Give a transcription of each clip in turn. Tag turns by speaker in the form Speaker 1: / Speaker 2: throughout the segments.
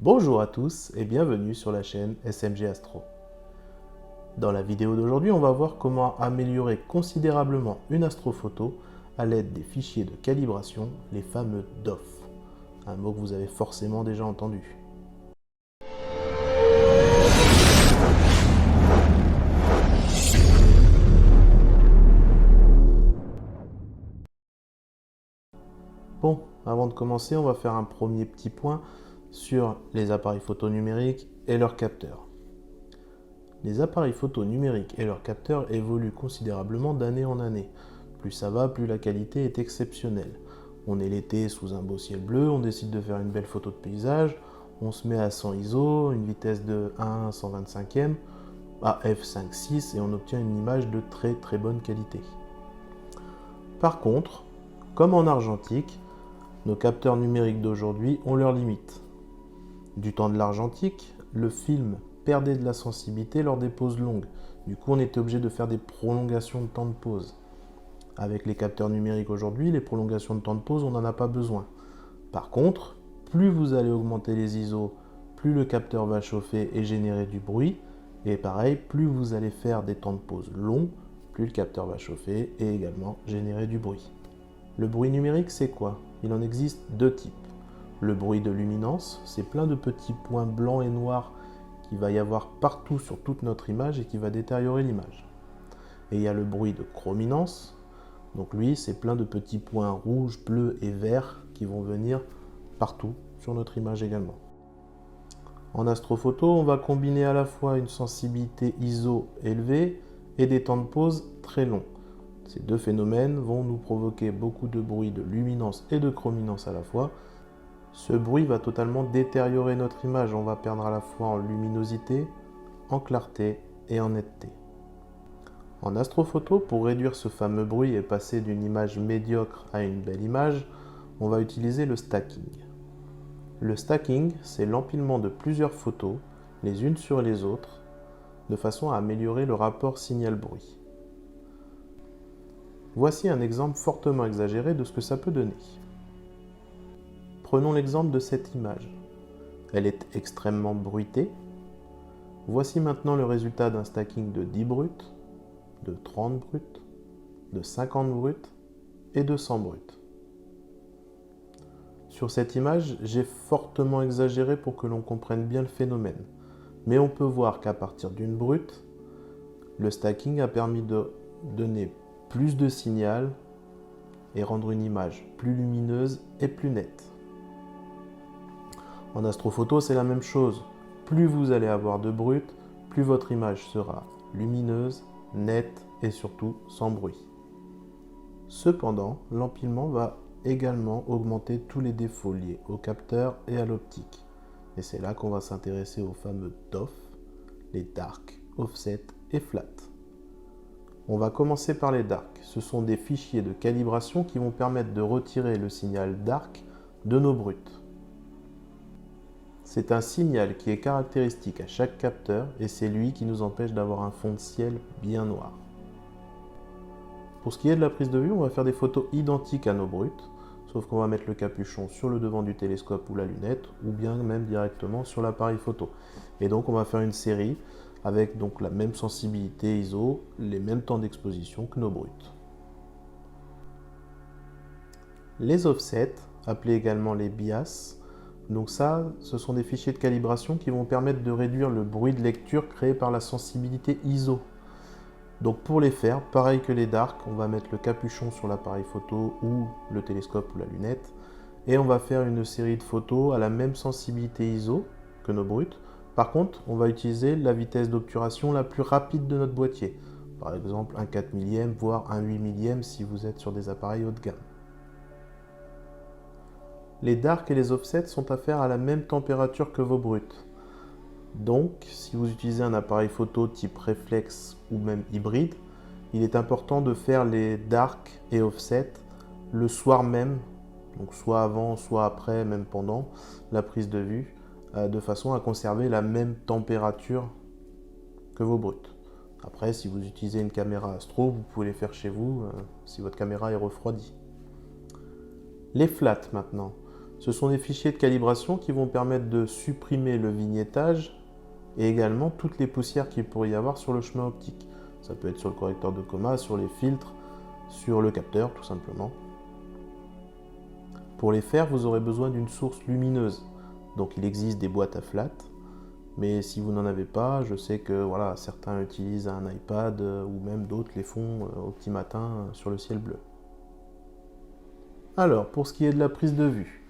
Speaker 1: Bonjour à tous et bienvenue sur la chaîne SMG Astro. Dans la vidéo d'aujourd'hui, on va voir comment améliorer considérablement une astrophoto à l'aide des fichiers de calibration, les fameux DOF. Un mot que vous avez forcément déjà entendu. Bon, avant de commencer, on va faire un premier petit point sur les appareils photo numériques et leurs capteurs. Les appareils photo numériques et leurs capteurs évoluent considérablement d'année en année. Plus ça va, plus la qualité est exceptionnelle. On est l'été sous un beau ciel bleu, on décide de faire une belle photo de paysage, on se met à 100 ISO, une vitesse de 1/125e, à f5.6 et on obtient une image de très bonne qualité. Par contre, comme en argentique, nos capteurs numériques d'aujourd'hui ont leurs limites. Du temps de l'argentique, le film perdait de la sensibilité lors des pauses longues. Du coup, on était obligé de faire des prolongations de temps de pause. Avec les capteurs numériques aujourd'hui, les prolongations de temps de pause, on n'en a pas besoin. Par contre, plus vous allez augmenter les ISO, plus le capteur va chauffer et générer du bruit. Et pareil, plus vous allez faire des temps de pause longs, plus le capteur va chauffer et également générer du bruit. Le bruit numérique, c'est quoi? Il en existe deux types. Le bruit de luminance, c'est plein de petits points blancs et noirs qu'il va y avoir partout sur toute notre image et qui va détériorer l'image. Et il y a le bruit de chrominance. Donc lui, c'est plein de petits points rouges, bleus et verts qui vont venir partout sur notre image également. En astrophoto, on va combiner à la fois une sensibilité ISO élevée et des temps de pause très longs. Ces deux phénomènes vont nous provoquer beaucoup de bruit de luminance et de chrominance à la fois. Ce bruit va totalement détériorer notre image. On va perdre à la fois en luminosité, en clarté et en netteté. En astrophoto, pour réduire ce fameux bruit et passer d'une image médiocre à une belle image, on va utiliser le stacking. Le stacking, c'est l'empilement de plusieurs photos, les unes sur les autres, de façon à améliorer le rapport signal-bruit. Voici un exemple fortement exagéré de ce que ça peut donner. Prenons l'exemple de cette image. Elle est extrêmement bruitée. Voici maintenant le résultat d'un stacking de 10 bruts, de 30 bruts, de 50 bruts et de 100 bruts. Sur cette image, j'ai fortement exagéré pour que l'on comprenne bien le phénomène. Mais on peut voir qu'à partir d'une brute, le stacking a permis de donner plus de signal et rendre une image plus lumineuse et plus nette. En astrophoto, c'est la même chose. Plus vous allez avoir de brut, plus votre image sera lumineuse, nette et surtout sans bruit. Cependant, l'empilement va également augmenter tous les défauts liés au capteur et à l'optique. Et c'est là qu'on va s'intéresser aux fameux DOF, les dark, offset et flat. On va commencer par les dark. Ce sont des fichiers de calibration qui vont permettre de retirer le signal dark de nos bruts. C'est un signal qui est caractéristique à chaque capteur et c'est lui qui nous empêche d'avoir un fond de ciel bien noir. Pour ce qui est de la prise de vue, on va faire des photos identiques à nos bruts, sauf qu'on va mettre le capuchon sur le devant du télescope ou la lunette, ou bien même directement sur l'appareil photo. Et donc on va faire une série avec donc la même sensibilité ISO, les mêmes temps d'exposition que nos bruts. Les offsets, appelés également les bias, donc ça, ce sont des fichiers de calibration qui vont permettre de réduire le bruit de lecture créé par la sensibilité ISO. Donc pour les faire, pareil que les dark, on va mettre le capuchon sur l'appareil photo ou le télescope ou la lunette, et on va faire une série de photos à la même sensibilité ISO que nos bruts. Par contre, on va utiliser la vitesse d'obturation la plus rapide de notre boîtier. Par exemple, un 4 millième, voire un 8 millième si vous êtes sur des appareils haut de gamme. Les dark et les offsets sont à faire à la même température que vos bruts. Donc, si vous utilisez un appareil photo type réflexe ou même hybride, il est important de faire les dark et offset le soir même, donc soit avant, soit après, même pendant la prise de vue, de façon à conserver la même température que vos bruts. Après, si vous utilisez une caméra astro, vous pouvez les faire chez vous si votre caméra est refroidie. Les flats maintenant. Ce sont des fichiers de calibration qui vont permettre de supprimer le vignettage et également toutes les poussières qu'il pourrait y avoir sur le chemin optique. Ça peut être sur le correcteur de coma, sur les filtres, sur le capteur tout simplement. Pour les faire, vous aurez besoin d'une source lumineuse. Donc il existe des boîtes à flat, mais si vous n'en avez pas, je sais que voilà, certains utilisent un iPad ou même d'autres les font au petit matin sur le ciel bleu. Alors, pour ce qui est de la prise de vue,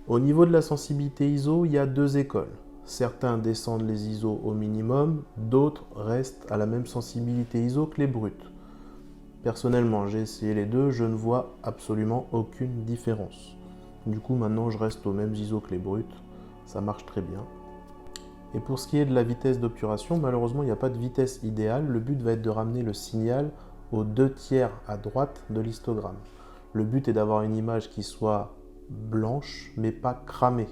Speaker 1: au niveau de la sensibilité ISO, il y a deux écoles. Certains descendent les ISO au minimum, d'autres restent à la même sensibilité ISO que les brutes. Personnellement, j'ai essayé les deux, je ne vois absolument aucune différence. Du coup, maintenant, je reste aux mêmes ISO que les brutes, ça marche très bien. Et pour ce qui est de la vitesse d'obturation, malheureusement, il n'y a pas de vitesse idéale. Le but va être de ramener le signal aux 2/3 à droite de l'histogramme. Le but est d'avoir une image qui soit blanche, mais pas cramée.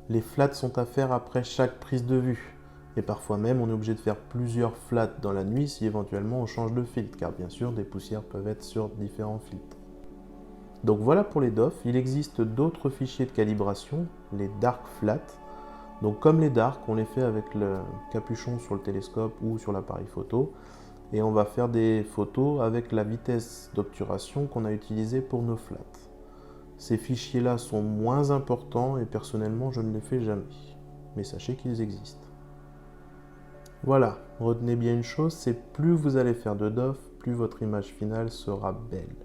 Speaker 1: Les flats sont à faire après chaque prise de vue. Et parfois même, on est obligé de faire plusieurs flats dans la nuit si éventuellement on change de filtre, car bien sûr, des poussières peuvent être sur différents filtres. Donc voilà pour les DOF. Il existe d'autres fichiers de calibration, les Dark Flat. Donc comme les Dark, on les fait avec le capuchon sur le télescope ou sur l'appareil photo. Et on va faire des photos avec la vitesse d'obturation qu'on a utilisée pour nos flats. Ces fichiers-là sont moins importants et personnellement je ne les fais jamais. Mais sachez qu'ils existent. Voilà, retenez bien une chose, c'est plus vous allez faire de DOF, plus votre image finale sera belle.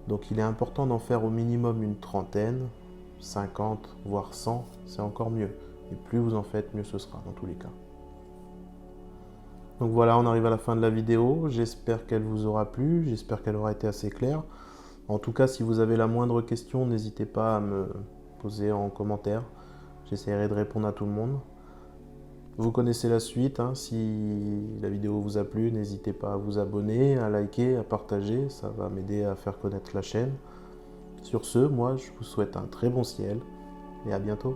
Speaker 1: Donc il est important d'en faire au minimum une trentaine, 50 voire 100, c'est encore mieux. Et plus vous en faites, mieux ce sera dans tous les cas. Donc voilà, on arrive à la fin de la vidéo, j'espère qu'elle vous aura plu, j'espère qu'elle aura été assez claire. En tout cas, si vous avez la moindre question, n'hésitez pas à me poser en commentaire, j'essaierai de répondre à tout le monde. Vous connaissez la suite, hein. Si la vidéo vous a plu, n'hésitez pas à vous abonner, à liker, à partager, ça va m'aider à faire connaître la chaîne. Sur ce, moi je vous souhaite un très bon ciel et à bientôt.